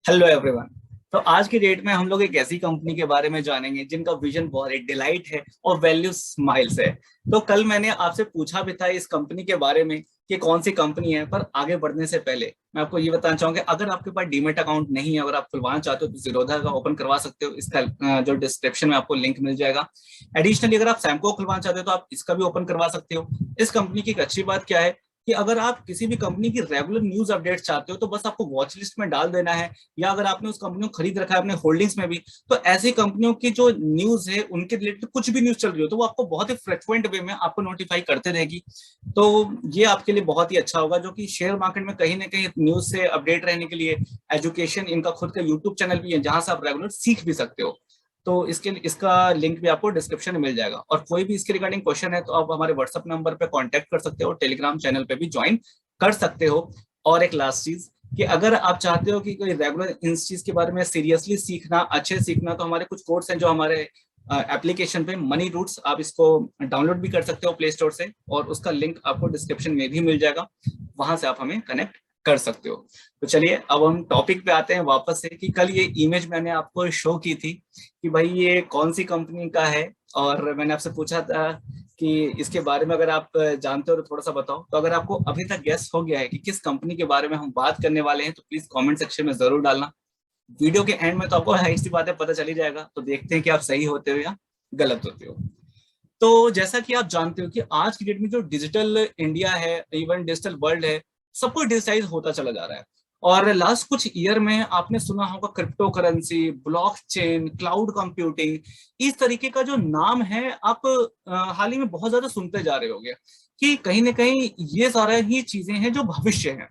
Hello everyone. तो आज की डेट में हम लोग एक ऐसी कंपनी के बारे में जानेंगे जिनका विजन बहुत एक डिलाइट है और वैल्यू स्माइल्स है। तो कल मैंने आपसे पूछा भी था इस कंपनी के बारे में कि कौन सी कंपनी है, पर आगे बढ़ने से पहले मैं आपको ये बताना चाहूंगा, अगर आपके पास डीमेट अकाउंट नहीं है, अगर आप खुलवाना चाहते हो तो जीरोधा का ओपन करवा सकते हो। इसका जो डिस्क्रिप्शन में आपको लिंक मिल जाएगा। एडिशनली अगर आप सैमको खुलवाना चाहते हो तो आप इसका भी ओपन करवा सकते हो। इस कंपनी की एक अच्छी बात क्या है कि अगर आप किसी भी कंपनी की रेगुलर न्यूज अपडेट चाहते हो तो बस आपको वॉच लिस्ट में डाल देना है, या अगर आपने उस कंपनी को खरीद रखा है अपने होल्डिंग्स में भी, तो ऐसी कंपनियों की जो न्यूज है उनके रिलेटेड कुछ भी न्यूज चल रही हो तो वो आपको बहुत ही फ्रिक्वेंट वे में आपको नोटिफाई करते रहेगी। तो ये आपके लिए बहुत ही अच्छा होगा, जो कि शेयर मार्केट में कहीं ना कहीं न्यूज से अपडेट रहने के लिए एजुकेशन, इनका खुद का यूट्यूब चैनल भी है जहां से आप रेगुलर सीख भी सकते हो। तो इसका लिंक भी आपको डिस्क्रिप्शन में मिल जाएगा। और कोई भी इसके रिगार्डिंग क्वेश्चन है तो आप हमारे व्हाट्सएप नंबर पे कांटेक्ट कर सकते हो, टेलीग्राम चैनल पे भी ज्वाइन कर सकते हो। और एक लास्ट चीज कि अगर आप चाहते हो कि कोई रेगुलर इस चीज के बारे में सीरियसली सीखना, अच्छे सीखना, तो हमारे कुछ कोर्स हैं जो हमारे एप्लीकेशन पे मनी रूट्स, आप इसको डाउनलोड भी कर सकते हो प्ले स्टोर से, और उसका लिंक आपको डिस्क्रिप्शन में भी मिल जाएगा। वहां से आप हमें कनेक्ट कर सकते हो। तो चलिए अब हम टॉपिक पे आते हैं वापस से, कि कल ये इमेज मैंने आपको शो की थी कि भाई ये कौन सी कंपनी का है, और मैंने आपसे पूछा था कि इसके बारे में अगर आप जानते हो तो थोड़ा सा बताओ। तो अगर आपको अभी तक गेस हो गया है कि किस कंपनी के बारे में हम बात करने वाले हैं तो प्लीज कमेंट सेक्शन में जरूर डालना। वीडियो के एंड में तो आपको हाई सी बातें पता चली जाएगा, तो देखते हैं कि आप सही होते हो या गलत होते हो। तो जैसा कि आप जानते हो कि आज की डेट में जो डिजिटल इंडिया है, इवन डिजिटल वर्ल्ड है, सब कुछ डिजिटाइज होता चला जा रहा है। और लास्ट कुछ ईयर में आपने सुना होगा crypto currency, blockchain, cloud computing, इस तरीके का जो नाम है आप हाल ही में बहुत ज्यादा सुनते जा रहे होगे, कि कहीं ना कहीं ये सारा ही चीजें हैं जो भविष्य है।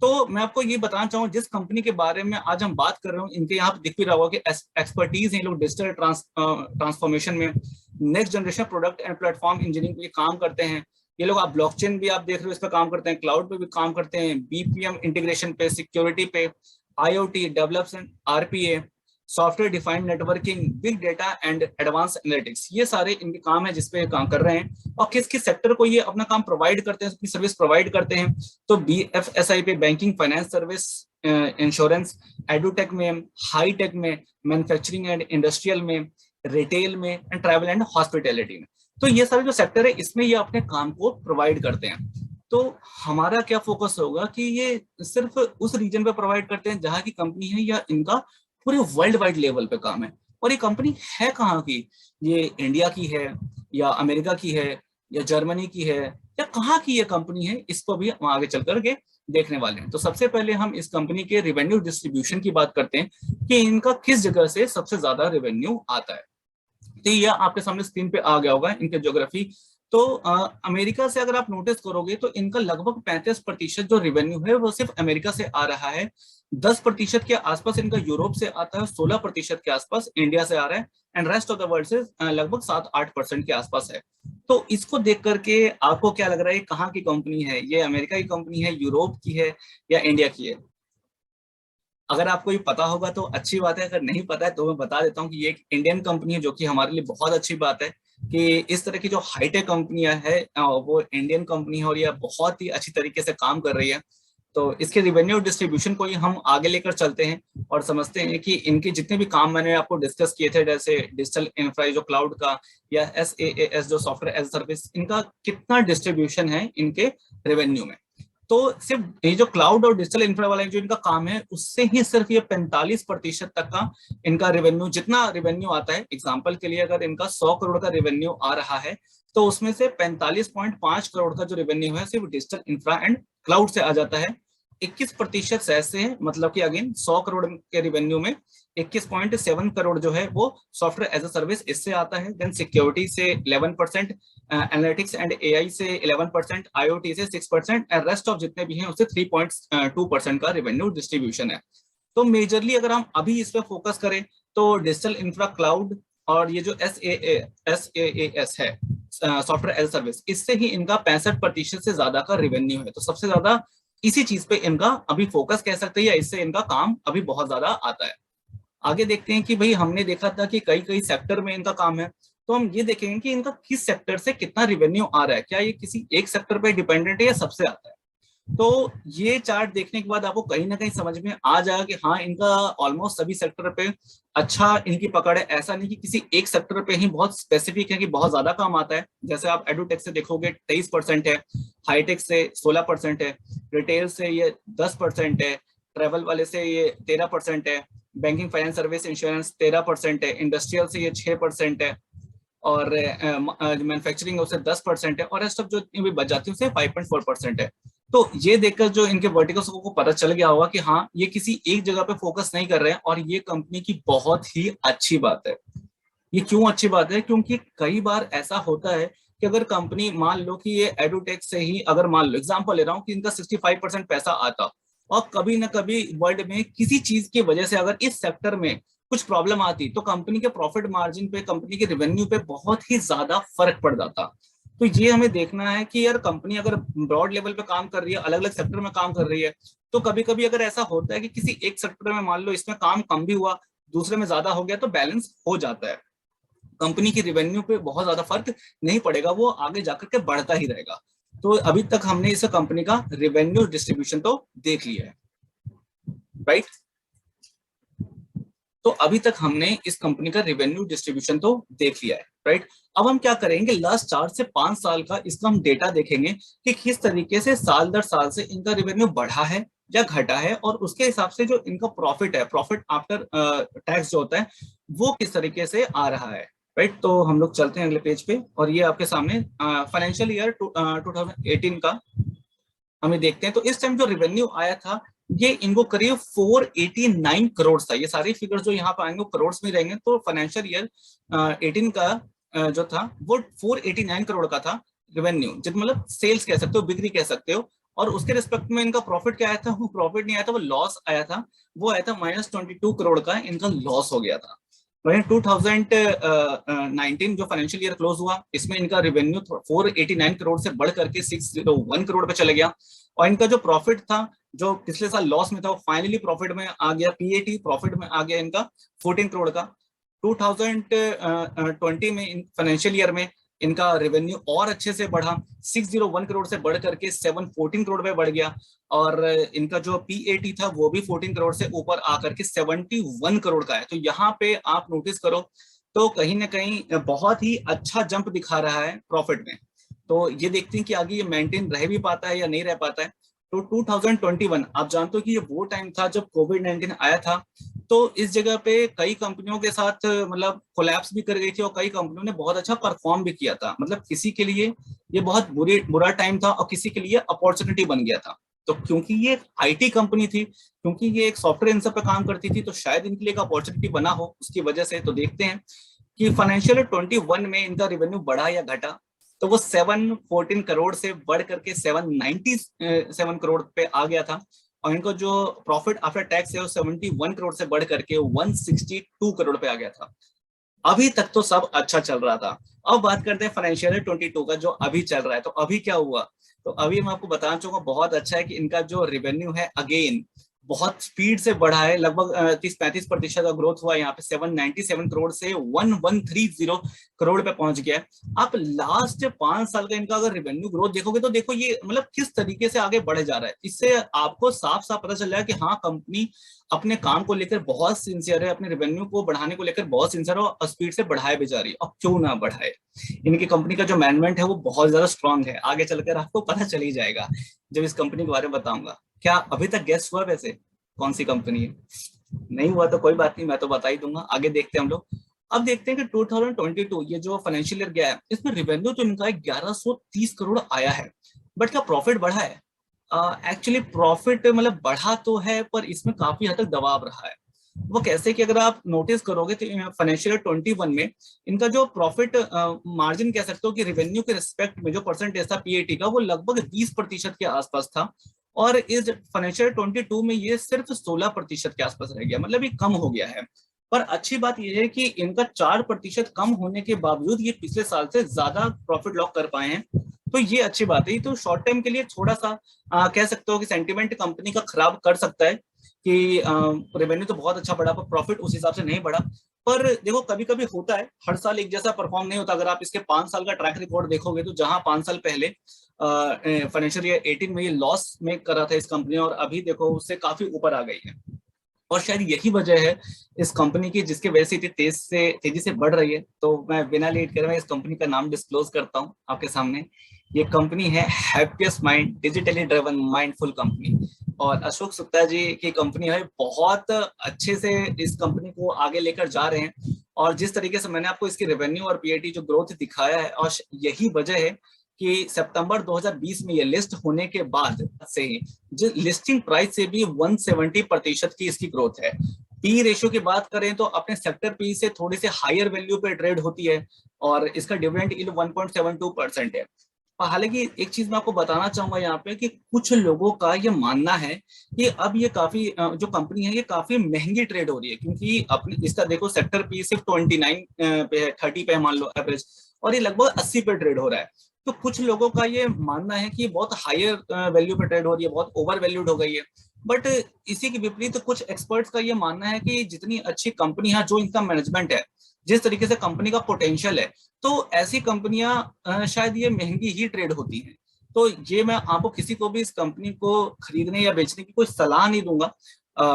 तो मैं आपको ये बताना चाहूँ, जिस कंपनी के बारे में आज हम बात कर रहे हूँ, इनके यहाँ पे दिख भी रहा होगा कि एक्सपर्टीज है, लोग डिजिटल ट्रांसफॉर्मेशन में, next generation product and platform engineering पे काम करते हैं। ये लोग, आप ब्लॉकचेन भी आप देख रहे हो, इस पर काम करते हैं, क्लाउड पे भी काम करते हैं, बीपीएम इंटीग्रेशन पे, सिक्योरिटी पे, IoT development, RPA, software defined networking, big data and advance analytics, ये सारे इनके काम है जिसपे काम कर रहे हैं। और किस किस सेक्टर को ये अपना काम प्रोवाइड करते हैं, अपनी सर्विस प्रोवाइड करते हैं। तो बीएफएसआई पे banking finance service, insurance, edutech में, हाई टेक में, मैन्युफैक्चरिंग एंड इंडस्ट्रियल में, रिटेल में, एंड ट्रैवल एंड हॉस्पिटैलिटी में। तो ये सारे जो सेक्टर है इसमें ये अपने काम को प्रोवाइड करते हैं। तो हमारा क्या फोकस होगा कि ये सिर्फ उस रीजन पे प्रोवाइड करते हैं जहां की कंपनी है, या इनका पूरे वर्ल्ड वाइड लेवल पे काम है। और ये कंपनी है कहाँ की, ये इंडिया की है, या अमेरिका की है, या जर्मनी की है, या कहाँ की ये कंपनी है, इसको भी हम आगे चल करके देखने वाले हैं। तो सबसे पहले हम इस कंपनी के रेवेन्यू डिस्ट्रीब्यूशन की बात करते हैं कि इनका किस जगह से सबसे ज्यादा रेवेन्यू आता है। तो ये आपके सामने स्क्रीन पे आ गया होगा इनके ज्योग्राफी। तो अमेरिका से अगर आप नोटिस करोगे तो इनका लगभग 35% जो रेवेन्यू है वो सिर्फ अमेरिका से आ रहा है। 10% के आसपास इनका यूरोप से आता है, 16% के आसपास इंडिया से आ रहा है, and rest of the world से लगभग 7-8% के आसपास है। तो इसको देख करके आपको क्या लग रहा है, कहाँ की कंपनी है, ये अमेरिका की कंपनी है, यूरोप की है, या इंडिया की है? अगर आपको ये पता होगा तो अच्छी बात है, अगर नहीं पता है तो मैं बता देता हूँ कि ये एक इंडियन कंपनी है, जो कि हमारे लिए बहुत अच्छी बात है कि इस तरह की जो हाईटेक कंपनियां है वो इंडियन कंपनी है, और ये बहुत ही अच्छी तरीके से काम कर रही है। तो इसके रिवेन्यू डिस्ट्रीब्यूशन को ही हम आगे लेकर चलते हैं और समझते हैं कि इनके जितने भी काम मैंने आपको डिस्कस किए थे, जैसे डिजिटल इंफ्रा जो क्लाउड का, या SaaS जो सॉफ्टवेयर एज सर्विस, इनका कितना डिस्ट्रीब्यूशन है इनके रेवेन्यू में। तो सिर्फ ये जो क्लाउड और डिजिटल इंफ्रा वाला जो इनका काम है, उससे ही सिर्फ ये 45% तक का इनका रेवेन्यू, जितना रेवेन्यू आता है, एग्जांपल के लिए अगर इनका 100 करोड़ का रेवेन्यू आ रहा है तो उसमें से 45.5 करोड़ का जो रेवेन्यू है सिर्फ डिजिटल इंफ्रा एंड क्लाउड से आ जाता है। 21% ऐसे हैं, मतलब कि अगेन 100 करोड़ के रेवेन्यू में 21.7 करोड़ जो है वो सॉफ्टवेयर एज अ सर्विस इससे आता है। देन सिक्योरिटी से 11%, एनालिटिक्स एंड एआई से 11%, आईओटी से 6%, एंड रेस्ट ऑफ जितने भी हैं उससे 3.2% का रेवेन्यू डिस्ट्रीब्यूशन है। तो मेजरली अगर हम अभी इस पर फोकस करें तो डिजिटल इंफ्रा, क्लाउड, और ये जो SaaS है, सॉफ्टवेयर एज सर्विस, इससे ही इनका 65% से ज्यादा का रेवेन्यू है। तो सबसे ज्यादा इसी चीज पे इनका अभी फोकस कह सकते हैं, या इससे इनका काम अभी बहुत ज्यादा आता है। आगे देखते हैं कि भाई हमने देखा था कि कई कई सेक्टर में इनका काम है, तो हम ये देखेंगे कि इनका किस सेक्टर से कितना रेवेन्यू आ रहा है, क्या ये किसी एक सेक्टर पे डिपेंडेंट है या सबसे आता है। तो ये चार्ट देखने के बाद आपको कहीं ना कहीं समझ में आ जाएगा कि हाँ, इनका ऑलमोस्ट सभी सेक्टर पे अच्छा इनकी पकड़ है। ऐसा नहीं कि किसी एक सेक्टर पे ही बहुत स्पेसिफिक है कि बहुत ज्यादा काम आता है। जैसे आप एडुटेक से देखोगे 23% है, हाईटेक से 16% है, रिटेल से ये 10% है, ट्रेवल वाले से ये 13% है, बैंकिंग फाइनेंस सर्विस इंश्योरेंस 13% है, इंडस्ट्रियल से ये 6% है, और मैन्युफैक्चरिंग उससे 10% है, और रेस्ट ऑफ जो भी बच जाती है उससे 5.4% है। तो ये देखकर जो इनके वर्टिकल्स को पता चल गया होगा कि हाँ, ये किसी एक जगह पे फोकस नहीं कर रहे हैं, और ये कंपनी की बहुत ही अच्छी बात है। ये क्यों अच्छी बात है? क्योंकि कई बार ऐसा होता है कि अगर कंपनी, मान लो कि ये एडुटेक से ही, अगर मान लो एग्जांपल ले रहा हूँ कि इनका 65% पैसा आता, और कभी ना कभी वर्ल्ड में किसी चीज की वजह से अगर इस सेक्टर में कुछ प्रॉब्लम आती, तो कंपनी के प्रॉफिट मार्जिन पे, कंपनी के रेवेन्यू पे बहुत ही ज्यादा फर्क पड़ जाता। तो ये हमें देखना है कि यार, कंपनी अगर ब्रॉड लेवल पे काम कर रही है, अलग अलग सेक्टर में काम कर रही है, तो कभी कभी अगर ऐसा होता है कि किसी एक सेक्टर में मान लो इसमें काम कम भी हुआ, दूसरे में ज्यादा हो गया, तो बैलेंस हो जाता है। कंपनी की रेवेन्यू पे बहुत ज्यादा फर्क नहीं पड़ेगा, वो आगे जाकर के बढ़ता ही रहेगा। तो अभी तक हमने इस कंपनी का रेवेन्यू डिस्ट्रीब्यूशन तो देख लिया है, राइट। तो अभी तक हमने इस कंपनी का रेवेन्यू डिस्ट्रीब्यूशन तो देख लिया है, राइट। अब हम क्या करेंगे, लास्ट 4 से 5 साल का इसका हम डेटा देखेंगे कि किस तरीके से साल दर साल से इनका रेवेन्यू बढ़ा है या घटा है, और उसके हिसाब से जो इनका प्रॉफिट है, प्रॉफिट आफ्टर टैक्स जो होता है, वो किस तरीके से आ रहा है, राइट। तो हम लोग चलते हैं अगले पेज पे, और ये आपके सामने फाइनेंशियल ईयर 2018 का हमें देखते हैं। तो इस टाइम जो रेवेन्यू आया था, ये इनको करीब 489 करोड़ था। ये सारी फिगर्स जो यहाँ पे आएंगे करोड़ में रहेंगे। तो फाइनेंशियल ईयर 18 का जो था वो 489 करोड़ का था रेवेन्यू, जित मतलब सेल्स कह सकते हो, बिक्री कह सकते हो। और उसके रिस्पेक्ट में इनका प्रॉफिट क्या आया था, वो प्रॉफिट नहीं आया था, वो लॉस आया था। वो आया था -22 करोड़ का इनका लॉस हो गया था। वहीं 2019 जो फाइनेंशियल ईयर क्लोज हुआ, इसमें इनका रेवेन्यू 489 करोड़ से बढ़ करके 601 करोड़ पे चले गया। और इनका जो प्रॉफिट था, जो पिछले साल लॉस में था, वो फाइनली प्रॉफिट में आ गया, पीएटी प्रॉफिट में आ गया इनका 14 करोड़ का। 2020 में फाइनेंशियल ईयर में इनका रेवेन्यू और अच्छे से बढ़ा, 601 करोड़ से बढ़ करके 714 करोड़ पे बढ़ गया। और इनका जो पीएटी था वो भी 14 करोड़ से ऊपर आकर के 71 करोड़ का है। तो यहाँ पे आप नोटिस करो तो कहीं ना कहीं बहुत ही अच्छा जंप दिखा रहा है प्रॉफिट में। तो ये देखते हैं कि आगे ये मेंटेन रह भी पाता है या नहीं रह पाता है। तो 2021 आप जानते हो कि ये वो टाइम था जब कोविड-19 आया था। तो इस जगह पे कई कंपनियों के साथ मतलब कोलैप्स भी कर गई थी, और कई कंपनियों ने बहुत अच्छा परफॉर्म भी किया था। मतलब किसी के लिए ये बहुत बुरा टाइम था, और किसी के लिए अपॉर्चुनिटी बन गया था। तो क्योंकि ये आईटी कंपनी थी, क्योंकि ये एक सॉफ्टवेयर इन सब पे काम करती थी, तो शायद इनके लिए एक अपॉर्चुनिटी बना हो उसकी वजह से। तो देखते हैं कि फाइनेंशियल 21 में इनका रेवेन्यू बढ़ा या घटा। तो वो 714 करोड़ से बढ़ करके 797 करोड़ पे आ गया था। और इनको जो प्रॉफिट आफ्टर टैक्स है वो 71 करोड़ से बढ़ करके 162 करोड़ पे आ गया था। अभी तक तो सब अच्छा चल रहा था। अब बात करते हैं फाइनेंशियल 22 का जो अभी चल रहा है। तो अभी क्या हुआ, तो अभी मैं आपको बताना चाहूंगा, बहुत अच्छा है कि इनका जो रेवेन्यू है अगेन बहुत स्पीड से बढ़ा है। लगभग 30-35% का ग्रोथ हुआ यहाँ पे, 797 करोड़ से 1130 करोड़ पे पहुंच गया है। आप लास्ट 5 साल का इनका अगर रेवेन्यू ग्रोथ देखोगे तो देखो ये मतलब किस तरीके से आगे बढ़ जा रहा है। इससे आपको साफ साफ पता चल रहा है कि हाँ, कंपनी अपने काम को लेकर बहुत सिंसियर है, अपने रेवेन्यू को बढ़ाने को लेकर बहुत सिंसियर है, और स्पीड से बढ़ाए भी जा रही है। और क्यों ना बढ़ाए, इनकी कंपनी का जो मैनेजमेंट है वो बहुत ज्यादा स्ट्रांग है। आगे चलकर आपको पता चल ही जाएगा जब इस कंपनी के बारे में बताऊंगा। क्या अभी तक गेस हुआ वैसे कौन सी कंपनी है? नहीं हुआ तो कोई बात नहीं, मैं तो बता ही दूंगा। आगे देखते हैं हम लोग। अब देखते हैं कि 2022 ये जो फाइनेंशियल ईयर गया है, इसमें रेवेन्यू तो इनका 1130 करोड़ आया है, बट क्या प्रॉफिट बढ़ा है? एक्चुअली प्रॉफिट मतलब बढ़ा तो है, पर इसमें काफी हद तक दबाव रहा है। वो कैसे कि अगर आप नोटिस करोगे तो फाइनेंशियल 21 में इनका जो प्रॉफिट मार्जिन कह सकते हो कि रेवेन्यू के रिस्पेक्ट में जो परसेंटेज था पीएटी का, वो लगभग 20% के आसपास था। और इस फाइनेंशियल 22 में ये सिर्फ 16% के आसपास रह गया, मतलब ये कम हो गया है। पर अच्छी बात यह है कि इनका 4% कम होने के बावजूद ये पिछले साल से ज्यादा प्रॉफिट लॉक कर पाए हैं। तो ये अच्छी बात है। तो शॉर्ट टाइम के लिए थोड़ा सा कह सकते हो कि सेंटिमेंट कंपनी का खराब कर सकता है कि रेवेन्यू तो बहुत अच्छा बढ़ा पर प्रॉफिट उस हिसाब से नहीं बढ़ा। पर देखो कभी कभी होता है, हर साल एक जैसा परफॉर्म नहीं होता। अगर आप इसके 5 साल का ट्रैक रिकॉर्ड देखोगे तो जहां 5 साल पहले फाइनेंशियल ईयर 18 में ये लॉस में कर रहा था इस कंपनी, और अभी देखो उससे काफी ऊपर आ गई है। और शायद यही वजह है इस कंपनी की जिसकी वजह से इतनी तेजी से बढ़ रही है। तो मैं बिना लेट करे मैं इस कंपनी का नाम डिस्क्लोज करता हूँ आपके सामने। ये कंपनी है happiest mind, digitally driven mindful company. और अशोक सुक्ता जी की कंपनी है, बहुत अच्छे से इस कंपनी को आगे लेकर जा रहे हैं। और जिस तरीके से मैंने आपको इसकी रेवेन्यू और पीएटी जो ग्रोथ दिखाया है, और यही वजह है कि सितंबर 2020 में ये लिस्ट होने के बाद से ही जो लिस्टिंग प्राइस से भी 170% की इसकी ग्रोथ है। पी रेशियो की बात करें तो अपने सेक्टर पी से थोड़ी सी हायर वैल्यू पे ट्रेड होती है, और इसका डिविडेंड यील्ड 1.72% है। हालांकि एक चीज मैं आपको बताना चाहूंगा यहाँ पे कि कुछ लोगों का ये मानना है कि अब ये काफी जो कंपनी है ये काफी महंगी ट्रेड हो रही है, क्योंकि अपनी इसका देखो सेक्टर पी सिर्फ 29 पे है, 30 पे मान लो एवरेज, और ये लगभग 80 पे ट्रेड हो रहा है। तो कुछ लोगों का ये मानना है कि बहुत हायर वैल्यू पे ट्रेड हो रही है, बहुत ओवर वैल्यूड हो गई है। बट इसी के विपरीत कुछ एक्सपर्ट्स का ये मानना है कि जितनी अच्छी कंपनी है, जो इनका मैनेजमेंट है, जिस तरीके से कंपनी का पोटेंशियल है, तो ऐसी कंपनियां शायद ये महंगी ही ट्रेड होती हैं। तो ये मैं आपको किसी को भी इस कंपनी को खरीदने या बेचने की कोई सलाह नहीं दूंगा।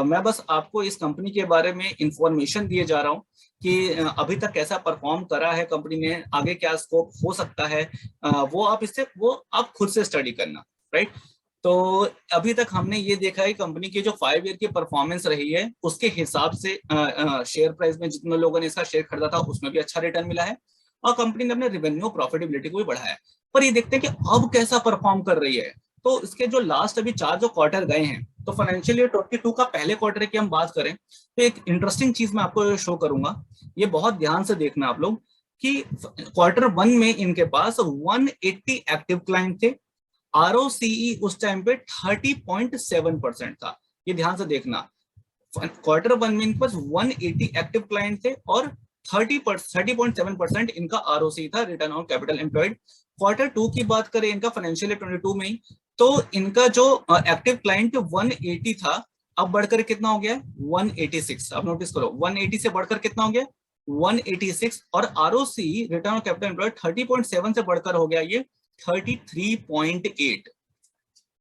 मैं बस आपको इस कंपनी के बारे में इंफॉर्मेशन दिए जा रहा हूँ कि अभी तक कैसा परफॉर्म करा है कंपनी ने, आगे क्या स्कोप हो सकता है, वो आप खुद से स्टडी करना, राइट। तो अभी तक हमने ये देखा है कंपनी की जो 5 ईयर की परफॉर्मेंस रही है उसके हिसाब से शेयर प्राइस में जितने लोगों ने इसका शेयर खरीदा था उसमें भी अच्छा रिटर्न मिला है, और कंपनी ने अपने रेवेन्यू प्रॉफिटेबिलिटी को भी बढ़ाया है। पर ये देखते हैं कि अब कैसा परफॉर्म कर रही है। तो इसके जो लास्ट अभी 4 जो क्वार्टर गए हैं, तो फाइनेंशियल ईयर 22 का पहले क्वार्टर की हम बात करें तो एक इंटरेस्टिंग चीज मैं आपको शो करूंगा, ये बहुत ध्यान से देखना आप लोग, कि Q1 में इनके पास 180 एक्टिव क्लाइंट थे। आरओसीई उस टाइम पे 30.7% था। ये ध्यान से देखना, Q1 में इनके पास 180 एक्टिव क्लाइंट थे और 30.7% इनका आरओसी था, return on capital employed. Q2 की बात करें इनका फाइनेंशियल ईयर 22 में ही, तो इनका जो एक्टिव क्लाइंट 180 था, अब बढ़कर कितना हो गया 186। अब नोटिस करो 180 से बढ़कर कितना हो गया 186, और ROC return on capital employed 30.7 से बढ़कर हो गया ये 33.8।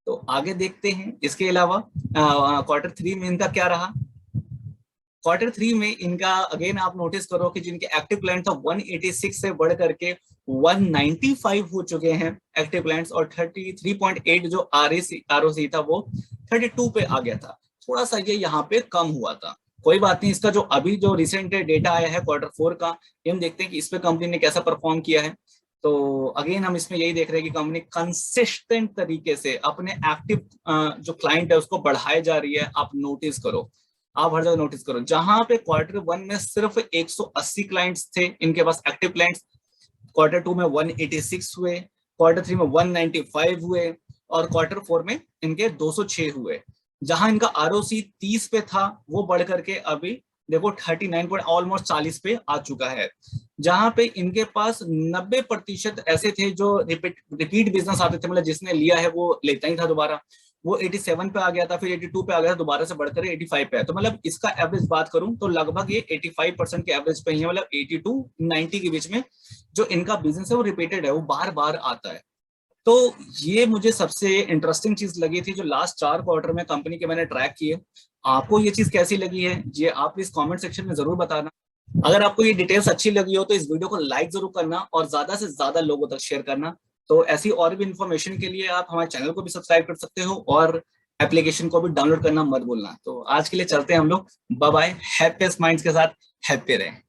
तो आगे देखते हैं। इसके अलावा Q3 में इनका क्या रहा। Q3 में इनका अगेन आप नोटिस करो कि जिनके एक्टिव क्लाइंट था 186 से बढ़ करके 195 हो चुके हैं एक्टिव क्लाइंट्स, और 33.8 जो आरओसी था वो 32 पे आ गया था। थोड़ा सा ये यहाँ पे कम हुआ था, कोई बात नहीं। इसका जो अभी जो रिसेंट डेटा आया है Q4 का, हम देखते हैं कि इस पे कंपनी ने कैसा परफॉर्म किया है। तो अगेन हम इसमें यही देख रहे हैं कि कंपनी कंसिस्टेंट तरीके से अपने एक्टिव जो क्लाइंट है उसको बढ़ाए जा रही है। आप नोटिस करो, आप हर जगह नोटिस करो, जहां पे Q1 में सिर्फ 180 क्लाइंट्स थे इनके पास एक्टिव क्लाइंट्स, Q2 में 186 हुए, Q3 में 195 हुए, और Q4 में इनके 206 हुए। जहां इनका आरओसी 30 पे था वो बढ़ करके अभी देखो 39 पॉइंट ऑलमोस्ट 40 पे आ चुका है। जहां पे इनके पास 90% ऐसे थे जो रिपीट बिजनेस आते थे, मतलब जिसने लिया है वो लेता ही था दोबारा, वो 87 पे आ गया था, फिर 82 पे आ गया था, दोबारा से बढ़कर 85 पे है। तो मतलब इसका एवरेज बात करूं तो लगभग ये 85% के एवरेज पे ही है, मतलब 80 to 90 के बीच में जो इनका बिजनेस है वो रिपीटेड है, वो बार बार आता है। तो ये मुझे सबसे इंटरेस्टिंग चीज लगी थी जो लास्ट 4 क्वार्टर में कंपनी के मैंने ट्रैक किए। आपको ये चीज कैसी लगी है ये आप प्लीज कमेंट सेक्शन में जरूर बताना। अगर आपको ये डिटेल्स अच्छी लगी हो तो इस वीडियो को लाइक जरूर करना और ज्यादा से ज्यादा लोगों तक शेयर करना। तो ऐसी और भी इंफॉर्मेशन के लिए आप हमारे चैनल को भी सब्सक्राइब कर सकते हो और एप्लीकेशन को भी डाउनलोड करना मत भूलना। तो आज के लिए चलते हैं हम लोग, बाय बाय, हैप्पीएस्ट माइंड्स के साथ हैप्पी रहें।